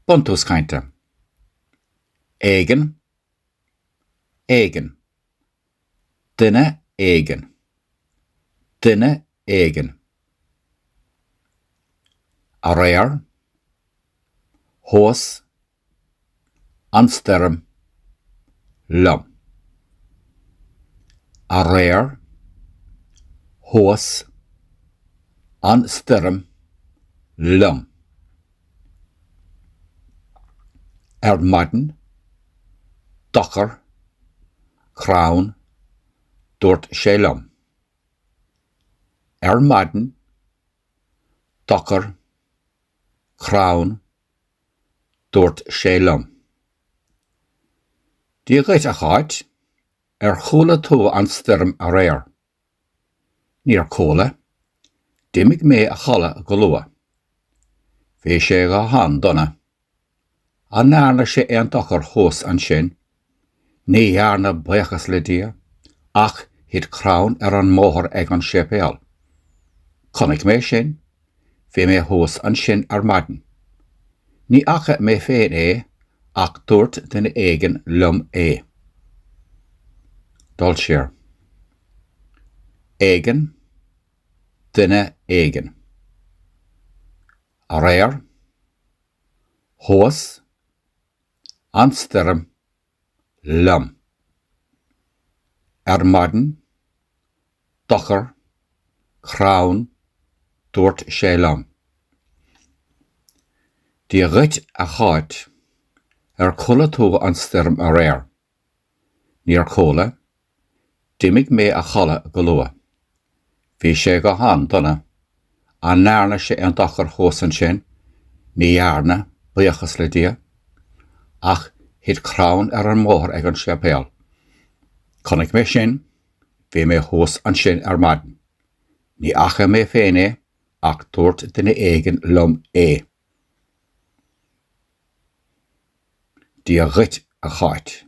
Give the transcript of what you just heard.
Buntús Cainte. Éigean, éigean. Duine éigean. Duine éigean. A réir, thós, an stoirm, liom. A réir, thós, an stoirm, liom. Ar maidin, dochar, craun, dúirt sé liom. Ar maidin, dochar, craun, dúirt sé liom. Díoghaid a cháid, ar chóla tú an stoirm a réir. Níor chóla, dimig mé a chala go lua. Bhí sé go han donna. A nána sé an dochar thós an sin, ní dhearna buíochas le dia, ach hiad craun ar an móthar ag an sépéal. Conaic mé sin, bhí mé thós an sin ar maidin. Ní acha mé féin ach dúirt duine éigean liom é. Dul siar. Éigean, duine éigean. A réir, thós, an stoirm, liom. Ar maidin, dochar, craun, dúirt sé liom. Díoghaid a cháid, ar chula tú an stoirm a réir. Níor chóla, dimig mé a chala go lua. Bhí sé go han donna. A nána sé an dochar thós an sin, ní dhearna buíochas le dia, ach hiad craun ar an móthar ag an sépéal. Conaic mé sin, bhí mé thós an sin ar maidin. Ní acha mé féin ach dúirt duine éigean liom é. Díoghaid a cháid.